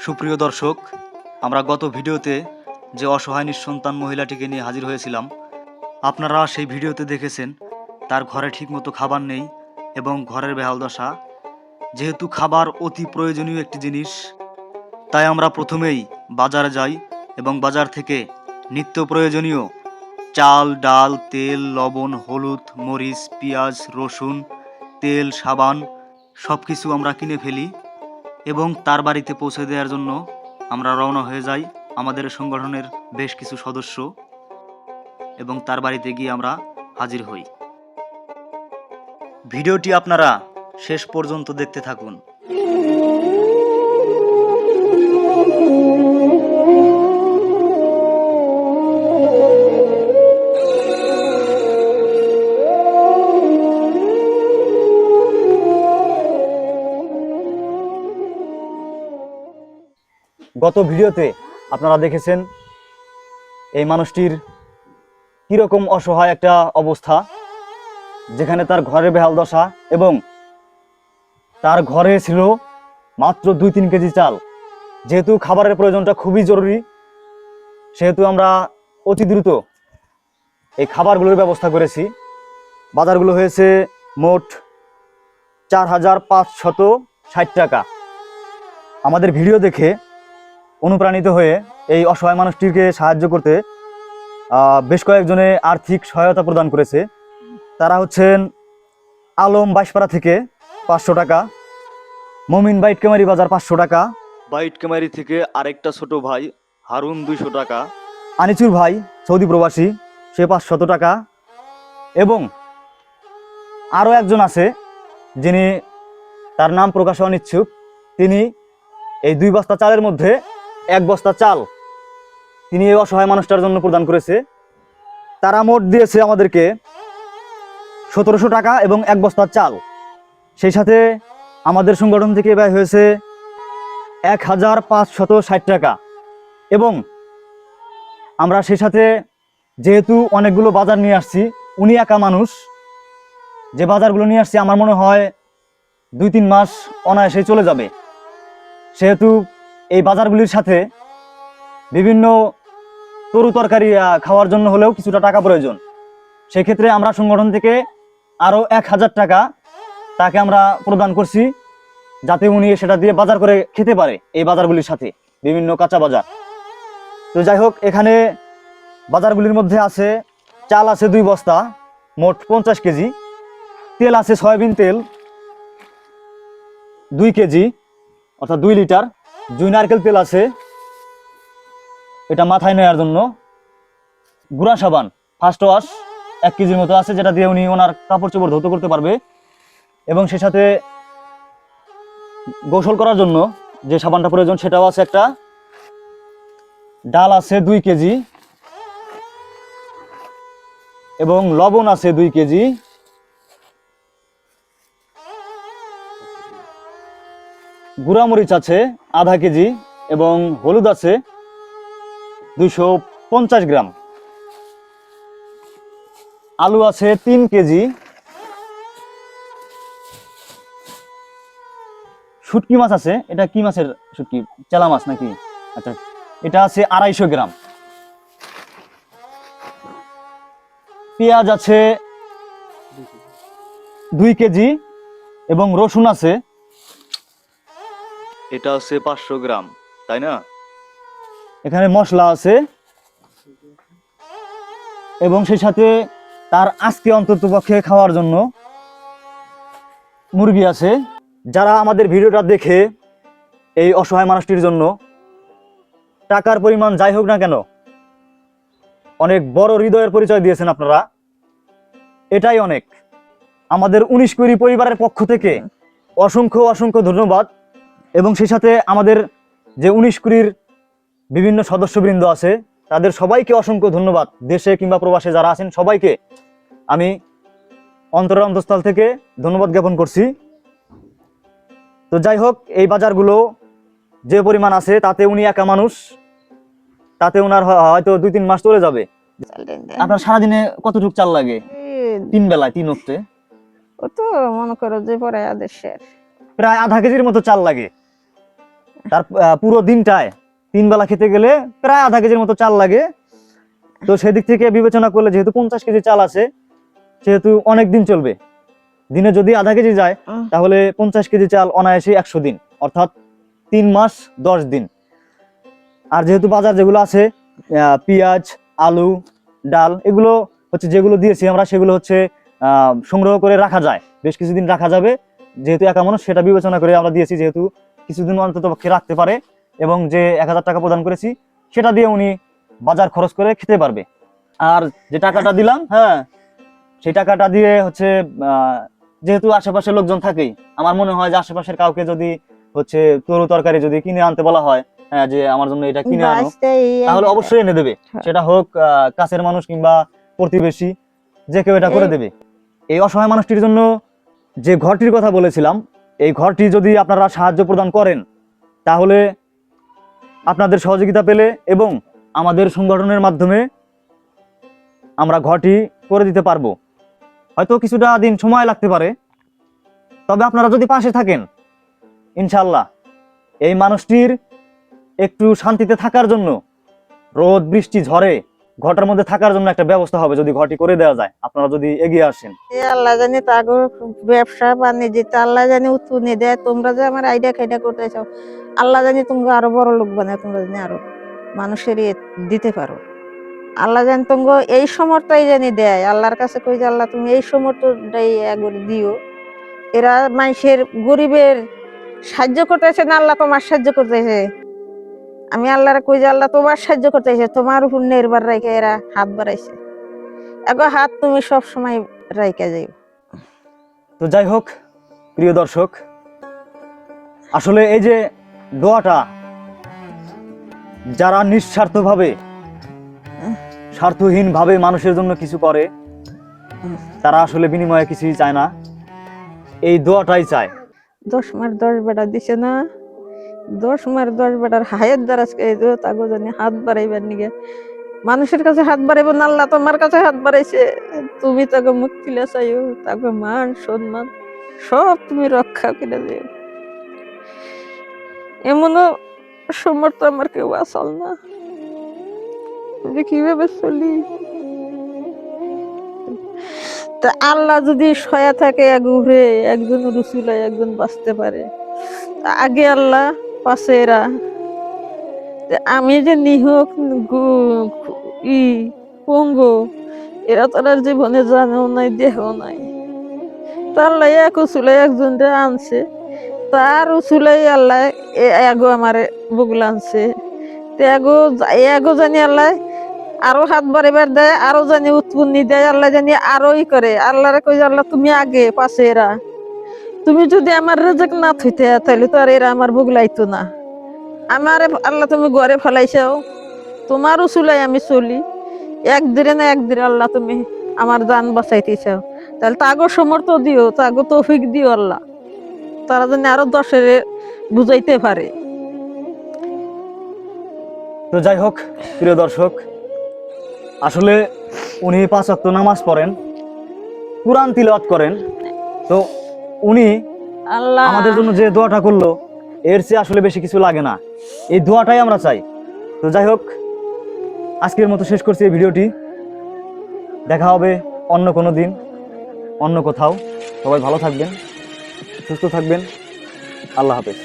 সুপ্রিয় দর্শক, আমরা গত ভিডিওতে যে অসহায় নিঃসন্তান মহিলাটিকে নিয়ে হাজির হয়েছিলাম, আপনারা সেই ভিডিওতে দেখেছেন তার ঘরে ঠিকমতো খাবার নেই এবং ঘরের বেহাল দশা। যেহেতু খাবার অতি প্রয়োজনীয় একটি জিনিস, তাই আমরা প্রথমেই বাজারে যাই এবং বাজার থেকে নিত্য প্রয়োজনীয় চাল, ডাল, তেল, লবণ, হলুদ, মরিচ, পেঁয়াজ, রসুন, তেল, সাবান সব কিছু আমরা কিনে ফেলি এবং তার বাড়িতে পৌঁছে দেওয়ার জন্য আমরা রওনা হয়ে যাই আমাদের সংগঠনের বেশ কিছু সদস্য এবং তার বাড়িতে গিয়ে আমরা হাজির হই। ভিডিওটি আপনারা শেষ পর্যন্ত দেখতে থাকুন। গত ভিডিওতে আপনারা দেখেছেন এই মানুষটির কীরকম অসহায় একটা অবস্থা, যেখানে তার ঘরে বেহাল দশা এবং তার ঘরে ছিল মাত্র 2-3 কেজি চাল। যেহেতু খাবারের প্রয়োজনটা খুবই জরুরি, সেহেতু আমরা অতি দ্রুত এই খাবারগুলোর ব্যবস্থা করেছি। বাজারগুলো হয়েছে মোট 4,560 টাকা। আমাদের ভিডিও দেখে অনুপ্রাণিত হয়ে এই অসহায় মানুষটিকে সাহায্য করতে বেশ কয়েকজনে আর্থিক সহায়তা প্রদান করেছে। তারা হচ্ছেন আলম বাইশপাড়া থেকে 500 টাকা, মমিন বাইটকামারি বাজার 500 টাকা, বাইটকামারি থেকে আরেকটা ছোট ভাই হারুন 200 টাকা, আনিচুর ভাই সৌদি প্রবাসী সে 500 টাকা, এবং আরও একজন আছে যিনি তার নাম প্রকাশে অনিচ্ছুক, তিনি এই 2 বস্তা চালের মধ্যে 1 বস্তা চাল তিনি এই অসহায় মানুষটার জন্য প্রদান করেছে। তারা মোট দিয়েছে আমাদেরকে 1700 টাকা এবং 1 বস্তা চাল। সেই সাথে আমাদের সংগঠন থেকে ব্যয় হয়েছে 1,560 টাকা। এবং আমরা সেই সাথে যেহেতু অনেকগুলো বাজার নিয়ে আসছি, উনি একা মানুষ, যে বাজারগুলো নিয়ে আসছি আমার মনে হয় 2-3 মাস অনায়াসেই চলে যাবে। সেহেতু এই বাজারগুলির সাথে বিভিন্ন তরু তরকারি খাওয়ার জন্য হলেও কিছুটা টাকা প্রয়োজন। সেক্ষেত্রে আমরা সংগঠন থেকে আরও 1,000 টাকা তাকে আমরা প্রদান করছি, যাতে উনি সেটা দিয়ে বাজার করে খেতে পারে এই বাজারগুলির সাথে, বিভিন্ন কাঁচা বাজার। তো যাই হোক, এখানে বাজারগুলির মধ্যে আছে চাল আছে 2 বস্তা মোট 50 কেজি, তেল আছে সয়াবিন তেল 2 কেজি অর্থাৎ 2 লিটার, জুই নারকেল তেল আছে এটা মাথায় নেওয়ার জন্য, গুঁড়া সাবান ফার্স্ট ওয়াশ 1 কেজির মতো আছে, যেটা দিয়ে উনি ওনার কাপড় চোপড় ধৌত করতে পারবে। এবং সে সাথে গোসল করার জন্য যে সাবানটা প্রয়োজন সেটাও আছে একটা। ডাল আছে 2 কেজি এবং লবণ আছে 2 কেজি, গুঁড়া মরিচ আছে আধা কেজি এবং হলুদ আছে 250 গ্রাম, আলু আছে 3 কেজি, শুটকি মাছ আছে, এটা কি মাছের শুটকি, চেলা মাছ নাকি, আচ্ছা এটা আছে 250 গ্রাম, পেঁয়াজ আছে 2 কেজি এবং রসুন আছে, এটা আছে 500 গ্রাম, তাই না? এখানে মশলা আছে এবং সেই সাথে তার আজকে অন্ততপক্ষে খাওয়ার জন্য মুরগি আছে। যারা আমাদের ভিডিওটা দেখে এই অসহায় মানুষটির জন্য টাকার পরিমাণ যাই হোক না কেন অনেক বড় হৃদয়ের পরিচয় দিয়েছেন আপনারা, এটাই অনেক। আমাদের 19 কুড়ি পরিবারের পক্ষ থেকে অসংখ্য অসংখ্য ধন্যবাদ। এবং সেই সাথে আমাদের যে 19 কুড়ির বিভিন্ন সদস্যবৃন্দ আছে তাদের সবাইকে অসংখ্য ধন্যবাদ। দেশে কিংবা প্রবাসে যারা আছেন সবাইকে আমি অন্তরের অন্তঃস্থল থেকে ধন্যবাদ জ্ঞাপন করছি। তো যাই হোক, এই বাজারগুলো যে পরিমাণ আছে তাতে উনি একা মানুষ, তাতে ওনার হয়তো 2-3 মাস চলে যাবে। আপনার সারাদিনে কতটুকু চাল লাগে? 3 বেলায় 3 ওক্তে ও তো মনে করো যে পরে আদেশের প্রায় আধা কেজির মতো চাল লাগে। তার পুরো দিনটায় 3 বেলা খেতে গেলে প্রায় আধা কেজির মতো চাল লাগে। তো সেদিক থেকে বিবেচনা করলে যেহেতু 50 কেজি চাল আছে, সেহেতু অনেক দিন চলবে। দিনে যদি আধা কেজি যায় তাহলে 50 কেজি চাল অনায়াসে 100 দিন, অর্থাৎ 3 মাস 10 দিন। আর যেহেতু বাজার যেগুলো আছে পেঁয়াজ, আলু, ডাল, এগুলো হচ্ছে যেগুলো দিয়েছি আমরা, সেগুলো হচ্ছে সংগ্রহ করে রাখা যায়, বেশ কিছুদিন রাখা যাবে। যেহেতু একা মানুষ, সেটা বিবেচনা করে আমরা দিয়েছি, যেহেতু কিছুদিন অন্তত পক্ষে রাখতে পারে। এবং যে 1000 টাকা প্রদান করেছি সেটা দিয়ে উনি বাজার খরচ করে খেতে পারবে। আর যে টাকাটা দিলাম, হ্যাঁ, সেই টাকাটা দিয়ে হচ্ছে যেহেতু আশেপাশের লোকজন থাকেই, আমার মনে হয় যে আশেপাশের কাউকে যদি হচ্ছে তরু তরকারি যদি কিনে আনতে বলা হয়, হ্যাঁ, যে আমার জন্য এটা কিনে আনো, তাহলে অবশ্যই এনে দেবে। সেটা হোক কাছের মানুষ কিংবা প্রতিবেশী, যে কেউ এটা করে দেবে। এই অসহায় মানুষটির জন্য যে ঘরটির কথা বলেছিলাম, এই ঘরটি যদি আপনারা সাহায্য প্রদান করেন, তাহলে আপনাদের সহযোগিতা পেলে এবং আমাদের সংগঠনের মাধ্যমে আমরা ঘরটি করে দিতে পারবো। হয়তো কিছুটা দিন সময় লাগতে পারে, তবে আপনারা যদি পাশে থাকেন, ইনশাআল্লাহ এই মানুষটির একটু শান্তিতে থাকার জন্য, রোদ বৃষ্টি ঝড়ে ঘরটার মধ্যে থাকার জন্য একটা ব্যবস্থা হবে যদি ঘরটি করে দেওয়া যায়, আপনারা যদি এগিয়ে আসেন। আল্লাহ জানি তাগো ব্যবসা বাণিজ্য আল্লাহ জানি উৎপন্ন দেয়। তোমরা যে আমার আইডিয়া খাইডা করতে চাও, আল্লাহ জানি তোমরা আরো বড় লোক বানায়, তোমরা জানি আরো মানুষের দিতে পারো। আল্লাহ জানি তোমরা এই সমর্থই জানি দেয়। আল্লাহর কাছে কই যে আল্লাহ তুমি এই সমর্থটাই একবার দিও। এরা মানুষের গরিবের সাহায্য করতেছে না, আল্লাহ তোমার সাহায্য করতেছে। আমি আল্লাহরে কই যে আল্লাহ তোমার সাহায্য করতেছে, তোমার উপর নির্ভর রেখে এরা হাত বাড়াইছে। এগো হাত তুমি সব সময় রাইকা যাই। তো যাই হোক প্রিয় দর্শক, আসলে এই যে দোয়াটা যারা নিঃস্বার্থভাবে, স্বার্থহীন ভাবে মানুষের জন্য কিছু করে, তারা আসলে বিনিময়ে কিছুই চায় না, এই দোয়াটাই চায়। 10 মার 10 বেটা দিছে না, 10 মার 10 বেটার হায়াত দ্বারা তাগো জানি হাত বাড়াইবার নিগে মানুষের কাছে হাত বাড়াইব না, আল্লাহ তোমার কাছে হাত বাড়াইছে। তুমি তাকে মুক্তি চাইও, তাকে মান সম্মান সব তুমি রক্ষা করে দিও। এমনও সমর্থ আমার কেউ আসল না, যে কিভাবে চলি। তা আল্লাহ যদি সয়া থাকে ঘুরে একজন রসুলাই একজন বাঁচতে পারে, আগে আল্লাহ পাশে এরা। আমি যে নিহক পঙ্গু, এরা তো আর জীবনে জানেও নাই, দেহও নাই। তো আল্লাহ এক উসুলাই একজন আনছে, তার উসুলাই আল্লাহ এগো আমার বগুলা আনছে। এগো জানি আল্লাহ আরো হাত বাড়িবার দেয়, আরো জানি উৎপন্নি দেয়, আল্লাহ জানি আরোই করে। আল্লাহরে কই আল্লাহ তুমি আগে পাশে এরা। তুমি যদি আমার রেজেক না থইতে তাহলে তো আর এরা আমার বগলাইতো না। আমার আল্লাহ তুমি ঘরে ফেলাইছাও, তোমার উসুলাই আমি চলি। একদিনে না একদিন আল্লাহ তুমি আমার জান বাঁচাইতে চাও, তাহলে তাগো সমর্থ দিও, তাগো তৌফিক দিও আল্লাহ, তারা যেন আরো 10-এর বুঝাইতে পারে। তো যাই হোক প্রিয় দর্শক, আসলে উনি 5 ওয়াক্ত নামাজ পড়েন, কুরআন তিলাওয়াত করেন। তো উনি আল্লাহ আমাদের জন্য যে দোয়াটা করলো, এর চেয়ে আসলে বেশি কিছু লাগে না, এই দোয়াটাই আমরা চাই। তো যাই হোক, আজকের মতো শেষ করছি এই ভিডিওটি। দেখা হবে অন্য কোনো দিন, অন্য কোথাও। সবাই ভালো থাকবেন, সুস্থ থাকবেন। আল্লাহ হাফেজ।